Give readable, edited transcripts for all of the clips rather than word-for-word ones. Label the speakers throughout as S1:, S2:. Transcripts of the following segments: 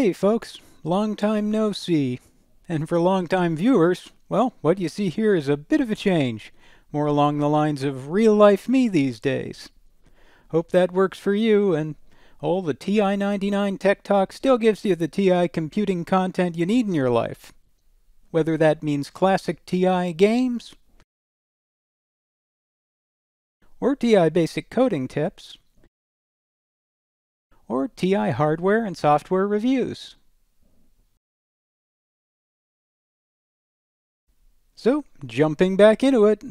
S1: Hey folks, long time no see. And for long-time viewers, well, what you see here is a bit of a change, more along the lines of real-life me these days. Hope that works for you, and all the TI-99 Tech Talk still gives you the TI computing content you need in your life. Whether that means classic TI games, or TI basic coding tips, or TI hardware and software reviews. So, jumping back into it,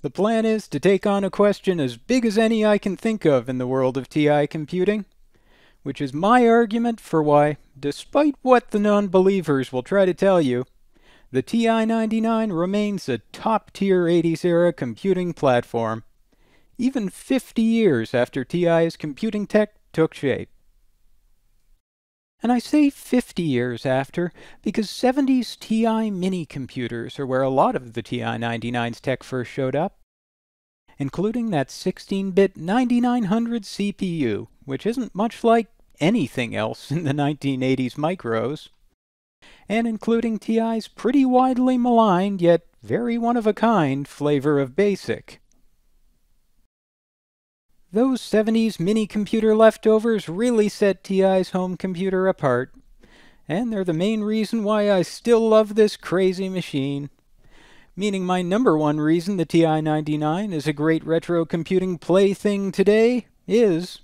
S1: the plan is to take on a question as big as any I can think of in the world of TI computing, which is my argument for why, despite what the non-believers will try to tell you, the TI-99 remains a top-tier 80s era computing platform, even 50 years after TI's computing tech took shape. And I say 50 years after because 70s TI mini computers are where a lot of the TI-99's tech first showed up, including that 16-bit 9900 CPU, which isn't much like anything else in the 1980s micros, and including TI's pretty widely maligned yet very one-of-a-kind flavor of BASIC. Those 70s mini-computer leftovers really set TI's home computer apart, and they're the main reason why I still love this crazy machine. Meaning my number one reason the TI-99 is a great retro computing plaything today is,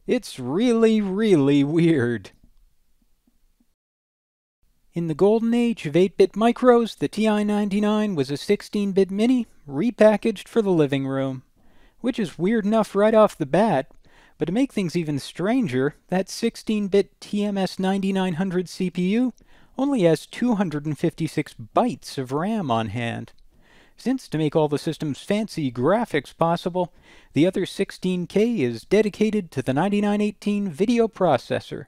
S1: it's really, really weird. In the golden age of 8-bit micros, the TI-99 was a 16-bit mini repackaged for the living room. Which is weird enough right off the bat, but to make things even stranger, that 16-bit TMS 9900 CPU only has 256 bytes of RAM on hand. Since to make all the system's fancy graphics possible, the other 16K is dedicated to the 9918 video processor.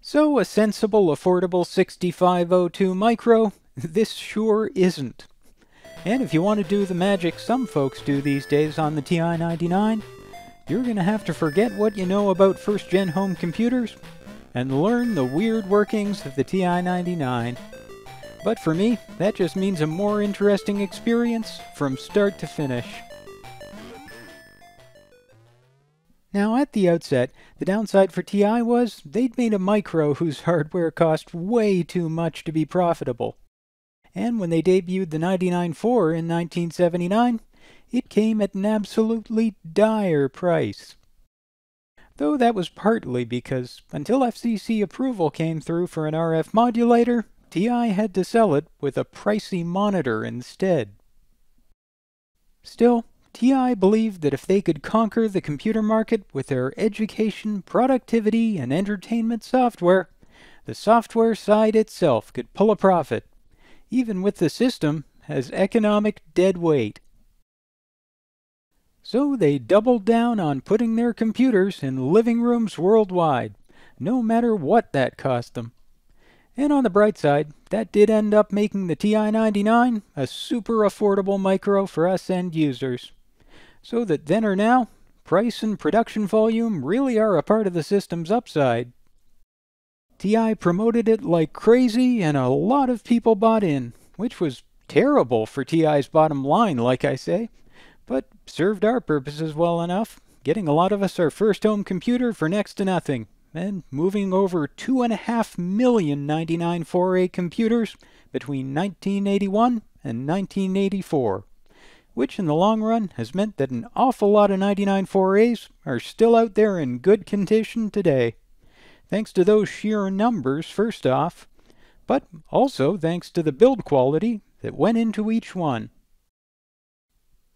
S1: So a sensible, affordable 6502 micro, this sure isn't. And if you want to do the magic some folks do these days on the TI-99, you're going to have to forget what you know about first-gen home computers and learn the weird workings of the TI-99. But for me, that just means a more interesting experience from start to finish. Now at the outset, the downside for TI was they'd made a micro whose hardware cost way too much to be profitable. And when they debuted the 99.4 in 1979, it came at an absolutely dire price. Though that was partly because, until FCC approval came through for an RF modulator, TI had to sell it with a pricey monitor instead. Still, TI believed that if they could conquer the computer market with their education, productivity, and entertainment software, the software side itself could pull a profit, even with the system as economic dead weight. So they doubled down on putting their computers in living rooms worldwide, no matter what that cost them. And on the bright side, that did end up making the TI-99 a super affordable micro for us end users. So that then or now, price and production volume really are a part of the system's upside. TI promoted it like crazy and a lot of people bought in, which was terrible for TI's bottom line, like I say, but served our purposes well enough, getting a lot of us our first home computer for next to nothing, and moving over 2.5 million 99.4A computers between 1981 and 1984, which in the long run has meant that an awful lot of 99.4As are still out there in good condition today. Thanks to those sheer numbers, first off, but also thanks to the build quality that went into each one.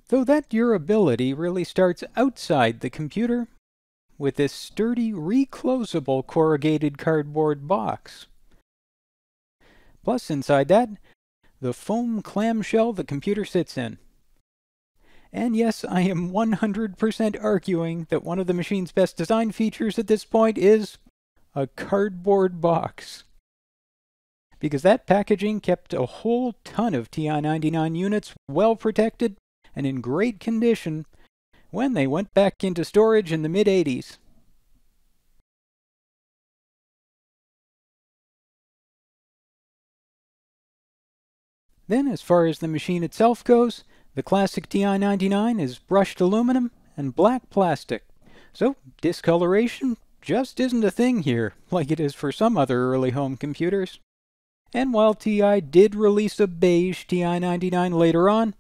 S1: Though that durability really starts outside the computer with this sturdy, reclosable corrugated cardboard box. Plus inside that, the foam clamshell the computer sits in. And yes, I am 100% arguing that one of the machine's best design features at this point is a cardboard box. Because that packaging kept a whole ton of TI-99 units well protected and in great condition when they went back into storage in the mid-80s. Then, as far as the machine itself goes, the classic TI-99 is brushed aluminum and black plastic. So, discoloration just isn't a thing here, like it is for some other early home computers. And while TI did release a beige TI-99 later on,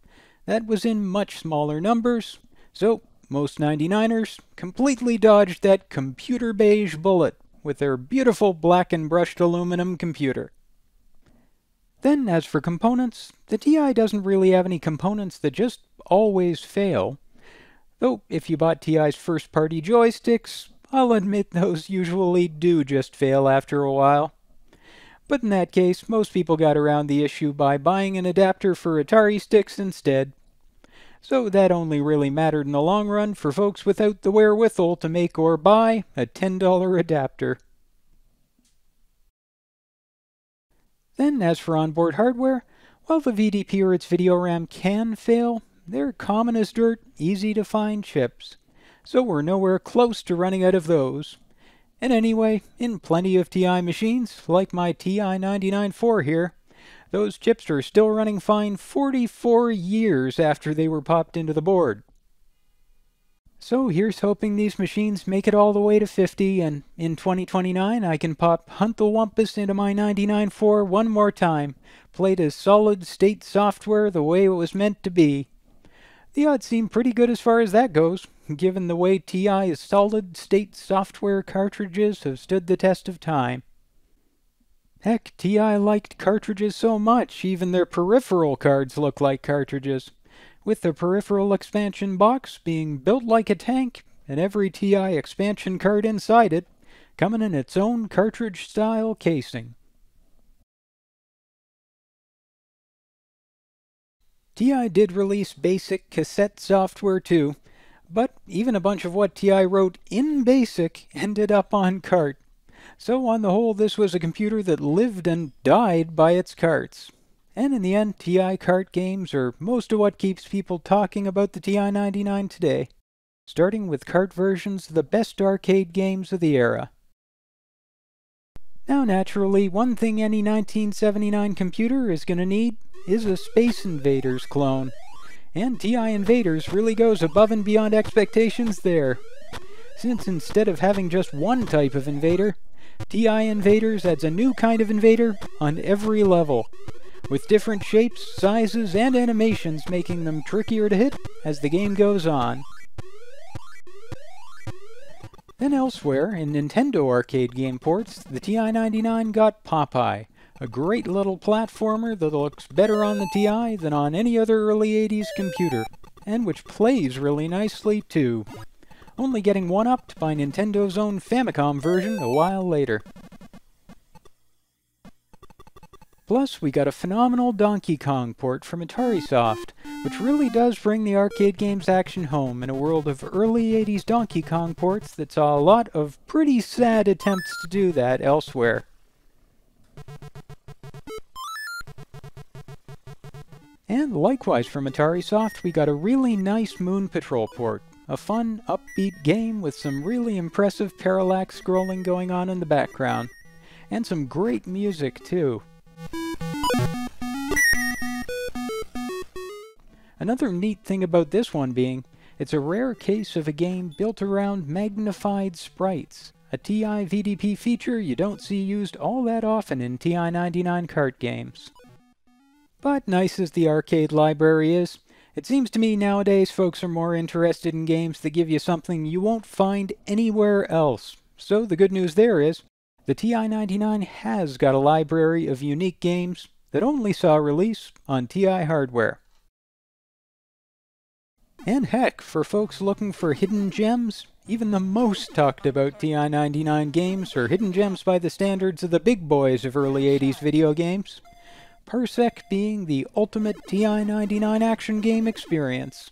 S1: that was in much smaller numbers, so most 99ers completely dodged that computer beige bullet with their beautiful black and brushed aluminum computer. Then, as for components, the TI doesn't really have any components that just always fail. Though, if you bought TI's first-party joysticks, I'll admit those usually do just fail after a while. But in that case, most people got around the issue by buying an adapter for Atari sticks instead. So that only really mattered in the long run for folks without the wherewithal to make or buy a $10 adapter. Then, as for onboard hardware, while the VDP or its video RAM can fail, they're common as dirt, easy to find chips. So we're nowhere close to running out of those. And anyway, in plenty of TI machines, like my TI-99 here, those chips are still running fine 44 years after they were popped into the board. So here's hoping these machines make it all the way to 50, and in 2029 I can pop Hunt the Wumpus into my 99.4 one more time, played as solid-state software the way it was meant to be. The odds seem pretty good as far as that goes, given the way TI's solid-state software cartridges have stood the test of time. Heck, TI liked cartridges so much, even their peripheral cards look like cartridges, with the peripheral expansion box being built like a tank, and every TI expansion card inside it coming in its own cartridge-style casing. TI did release basic cassette software too, but even a bunch of what TI wrote in BASIC ended up on cart. So on the whole, this was a computer that lived and died by its carts. And in the end, TI cart games are most of what keeps people talking about the TI-99 today, starting with cart versions of the best arcade games of the era. Now naturally, one thing any 1979 computer is going to need is a Space Invaders clone. And TI Invaders really goes above and beyond expectations there. Since instead of having just one type of invader, TI Invaders adds a new kind of invader on every level, with different shapes, sizes, and animations making them trickier to hit as the game goes on. Then elsewhere, in Nintendo arcade game ports, the TI-99 got Popeye, a great little platformer that looks better on the TI than on any other early 80s computer, and which plays really nicely too, only getting one-upped by Nintendo's own Famicom version a while later. Plus, we got a phenomenal Donkey Kong port from AtariSoft, which really does bring the arcade game's action home in a world of early 80s Donkey Kong ports that saw a lot of pretty sad attempts to do that elsewhere. And likewise from AtariSoft, we got a really nice Moon Patrol port, a fun, upbeat game with some really impressive parallax scrolling going on in the background, and some great music too. Another neat thing about this one being, it's a rare case of a game built around magnified sprites, a TI VDP feature you don't see used all that often in TI-99 kart games. But nice as the arcade library is, it seems to me nowadays folks are more interested in games that give you something you won't find anywhere else. So the good news there is, the TI-99 has got a library of unique games that only saw release on TI hardware. And heck, for folks looking for hidden gems, even the most talked about TI-99 games are hidden gems by the standards of the big boys of early 80s video games. Parsec being the ultimate TI-99 action game experience,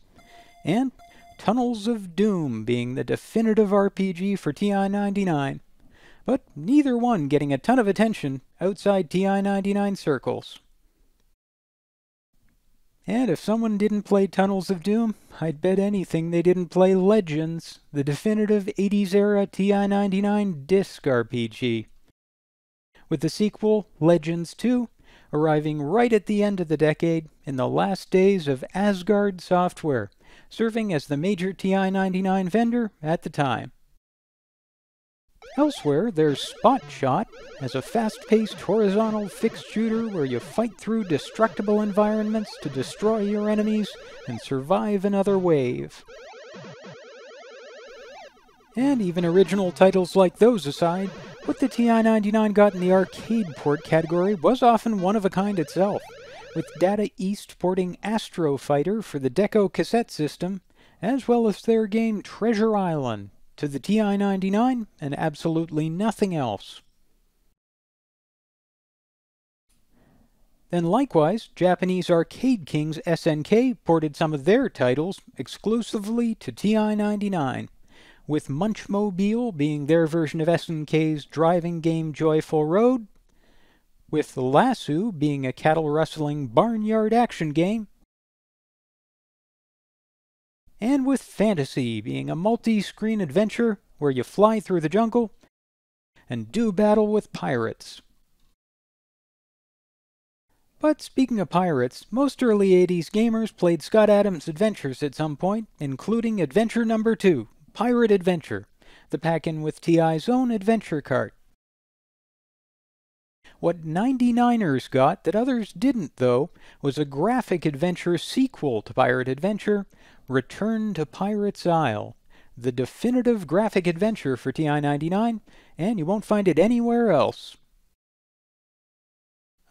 S1: and Tunnels of Doom being the definitive RPG for TI-99, but neither one getting a ton of attention outside TI-99 circles. And if someone didn't play Tunnels of Doom, I'd bet anything they didn't play Legends, the definitive 80s era TI-99 disc RPG. With the sequel, Legends 2, arriving right at the end of the decade in the last days of Asgard Software, serving as the major TI-99 vendor at the time. Elsewhere, there's Spot Shot, as a fast-paced horizontal fixed shooter where you fight through destructible environments to destroy your enemies and survive another wave. And even original titles like those aside, what the TI-99 got in the arcade port category was often one of a kind itself, with Data East porting Astro Fighter for the Deco cassette system, as well as their game Treasure Island to the TI-99 and absolutely nothing else. Then likewise, Japanese Arcade Kings SNK ported some of their titles exclusively to TI-99, with Munchmobile being their version of SNK's driving game Joyful Road, with Lasso being a cattle-rustling barnyard action game, and with Fantasy being a multi-screen adventure where you fly through the jungle and do battle with pirates. But speaking of pirates, most early 80s gamers played Scott Adams' Adventures at some point, including Adventure Number 2, Pirate Adventure, the pack-in with TI's own adventure cart. What 99ers got that others didn't, though, was a graphic adventure sequel to Pirate Adventure, Return to Pirate's Isle, the definitive graphic adventure for TI-99, and you won't find it anywhere else.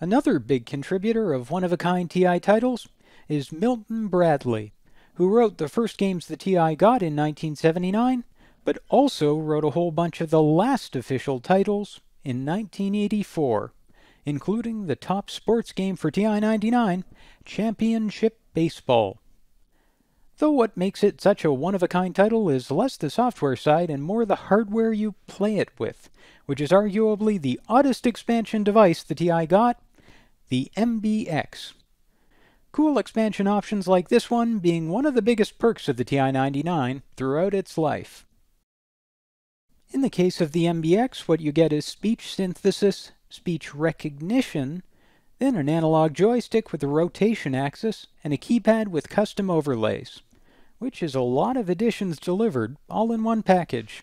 S1: Another big contributor of one-of-a-kind TI titles is Milton Bradley, who wrote the first games the TI got in 1979, but also wrote a whole bunch of the last official titles in 1984, including the top sports game for TI-99, Championship Baseball. Though what makes it such a one-of-a-kind title is less the software side and more the hardware you play it with, which is arguably the oddest expansion device the TI got, the MBX. Cool expansion options like this one being one of the biggest perks of the TI-99 throughout its life. In the case of the MBX, what you get is speech synthesis, speech recognition, then an analog joystick with a rotation axis, and a keypad with custom overlays, which is a lot of additions delivered, all in one package.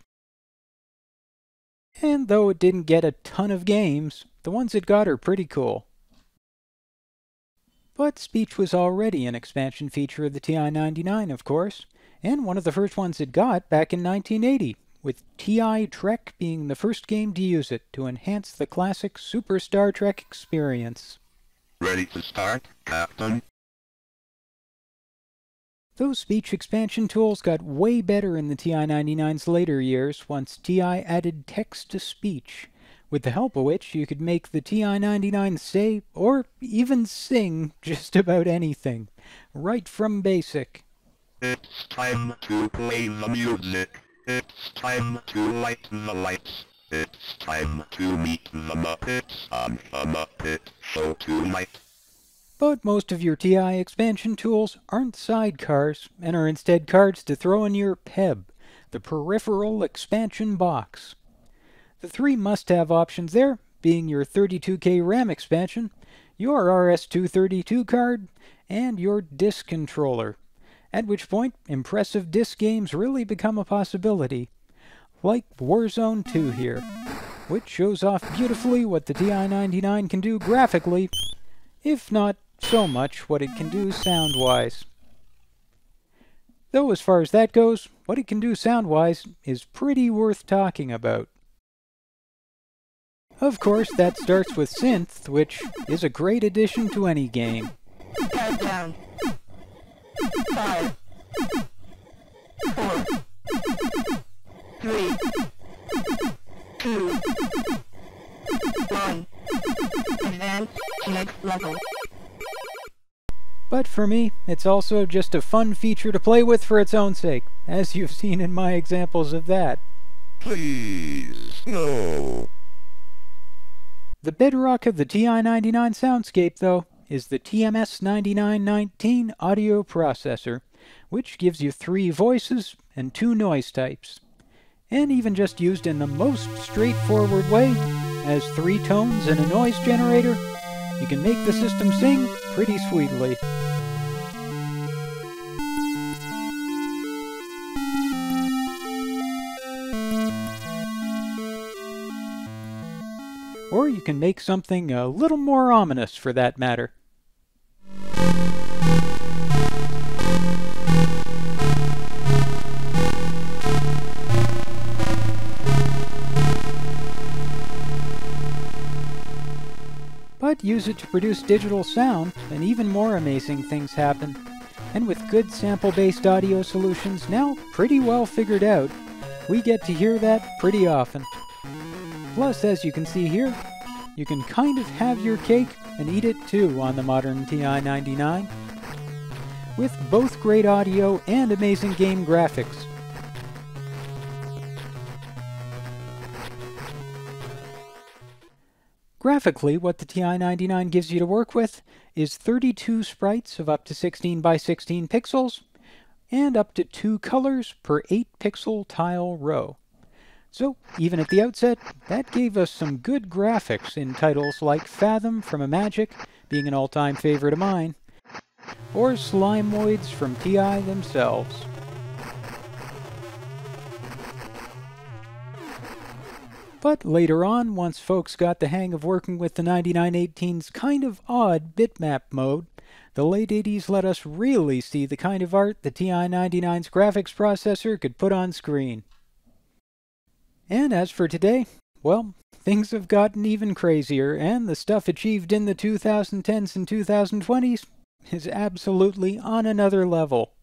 S1: And though it didn't get a ton of games, the ones it got are pretty cool. But speech was already an expansion feature of the TI-99, of course, and one of the first ones it got back in 1980, with TI Trek being the first game to use it to enhance the classic Super Star Trek experience.
S2: Ready to start, Captain?
S1: Those speech expansion tools got way better in the TI-99's later years once TI added text-to-speech, with the help of which you could make the TI-99 say, or even sing, just about anything, right from BASIC.
S2: It's time to play the music. It's time to light the lights. It's time to meet the Muppets on the Muppet Show tonight.
S1: But most of your TI expansion tools aren't sidecars, and are instead cards to throw in your PEB, the Peripheral Expansion Box. The three must-have options there being your 32K RAM expansion, your RS-232 card, and your disk controller, at which point impressive disk games really become a possibility, like Warzone 2 here, which shows off beautifully what the TI-99 can do graphically, if not so much what it can do sound-wise. Though as far as that goes, what it can do sound-wise is pretty worth talking about. Of course, that starts with synth, which is a great addition to any game.
S3: Countdown. 5, 4, 3, 2, 1. Advance to next level.
S1: But for me, it's also just a fun feature to play with for its own sake, as you've seen in my examples of that.
S2: Please, no.
S1: The bedrock of the TI-99 soundscape, though, is the TMS-9919 audio processor, which gives you 3 voices and 2 noise types. And even just used in the most straightforward way, as 3 tones and a noise generator, you can make the system sing pretty sweetly. Or you can make something a little more ominous for that matter. But use it to produce digital sound, and even more amazing things happen. And with good sample-based audio solutions now pretty well figured out, we get to hear that pretty often. Plus, as you can see here, you can kind of have your cake and eat it too on the modern TI-99, with both great audio and amazing game graphics. Graphically, what the TI-99 gives you to work with is 32 sprites of up to 16 by 16 pixels, and up to 2 colors per 8 pixel tile row. So, even at the outset, that gave us some good graphics in titles like Fathom from Imagic, being an all-time favorite of mine, or Slimoids from TI themselves. But later on, once folks got the hang of working with the 9918's kind of odd bitmap mode, the late 80s let us really see the kind of art the TI-99's graphics processor could put on screen. And as for today, well, things have gotten even crazier, and the stuff achieved in the 2010s and 2020s is absolutely on another level.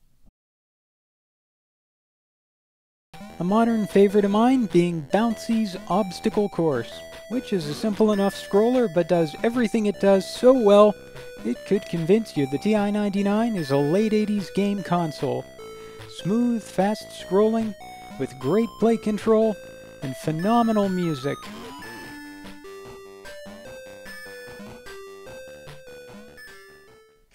S1: A modern favorite of mine being Bouncy's Obstacle Course, which is a simple enough scroller but does everything it does so well, it could convince you the TI-99 is a late 80s game console. Smooth, fast scrolling, with great play control, and phenomenal music.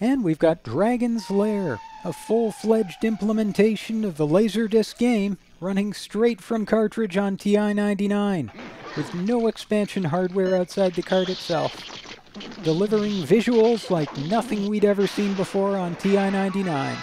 S1: And we've got Dragon's Lair, a full-fledged implementation of the Laserdisc game running straight from cartridge on TI-99, with no expansion hardware outside the card itself, delivering visuals like nothing we'd ever seen before on TI-99.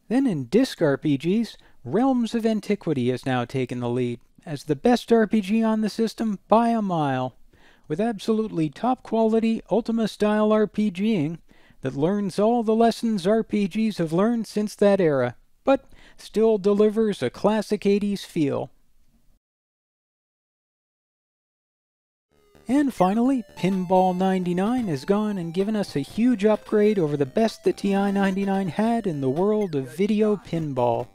S1: Then in disc RPGs, Realms of Antiquity has now taken the lead, as the best RPG on the system by a mile, with absolutely top-quality Ultima-style RPGing that learns all the lessons RPGs have learned since that era, but still delivers a classic 80s feel. And finally, Pinball 99 has gone and given us a huge upgrade over the best the TI-99 had in the world of video pinball,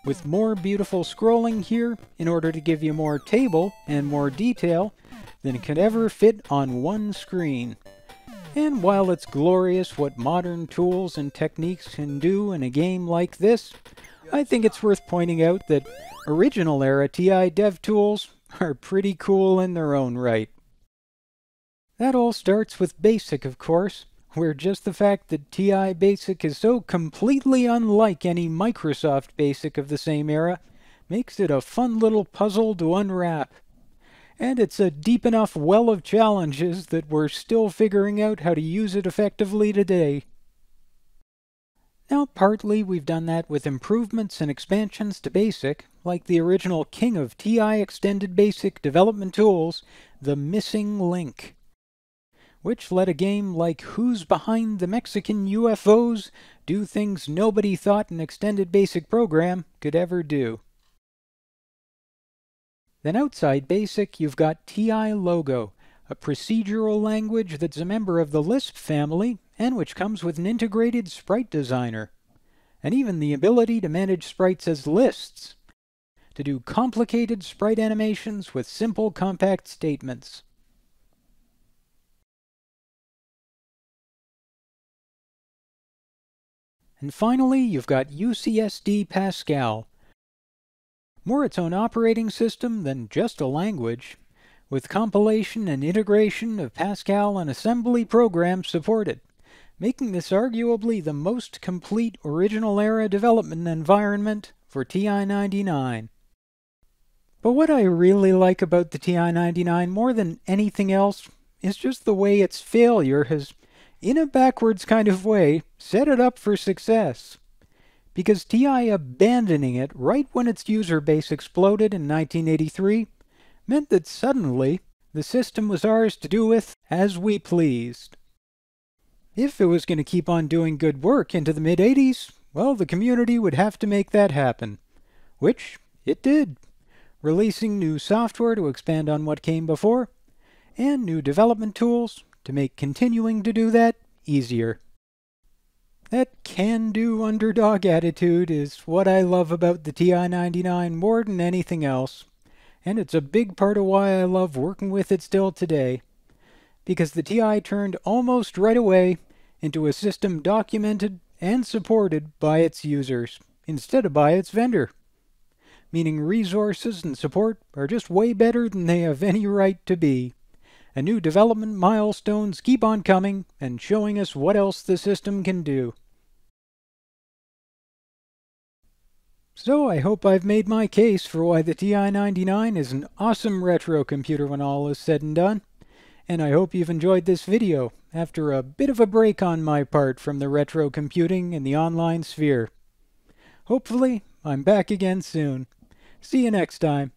S1: with more beautiful scrolling here in order to give you more table and more detail than could ever fit on one screen. And while it's glorious what modern tools and techniques can do in a game like this, I think it's worth pointing out that original era TI dev tools are pretty cool in their own right. That all starts with BASIC, of course, where just the fact that TI BASIC is so completely unlike any Microsoft BASIC of the same era makes it a fun little puzzle to unwrap. And it's a deep enough well of challenges that we're still figuring out how to use it effectively today. Now, partly we've done that with improvements and expansions to BASIC, like the original king of TI Extended BASIC development tools, the Missing Link, which let a game like Who's Behind the Mexican UFOs do things nobody thought an Extended BASIC program could ever do. Then outside BASIC, you've got TI Logo, a procedural language that's a member of the Lisp family and which comes with an integrated sprite designer, and even the ability to manage sprites as lists, to do complicated sprite animations with simple compact statements. And finally, you've got UCSD Pascal, more its own operating system than just a language, with compilation and integration of Pascal and assembly programs supported, making this arguably the most complete original era development environment for TI-99. But what I really like about the TI-99 more than anything else is just the way its failure has, in a backwards kind of way, set it up for success. Because TI abandoning it right when its user base exploded in 1983 meant that suddenly the system was ours to do with as we pleased. If it was going to keep on doing good work into the mid-80s, well, the community would have to make that happen. Which it did, releasing new software to expand on what came before, and new development tools to make continuing to do that easier. That can-do underdog attitude is what I love about the TI-99 more than anything else, and it's a big part of why I love working with it still today, because the TI turned almost right away into a system documented and supported by its users, instead of by its vendor. Meaning resources and support are just way better than they have any right to be. And new development milestones keep on coming and showing us what else the system can do. So I hope I've made my case for why the TI-99 is an awesome retro computer when all is said and done. And I hope you've enjoyed this video, after a bit of a break on my part from the retro computing and the online sphere. Hopefully, I'm back again soon. See you next time.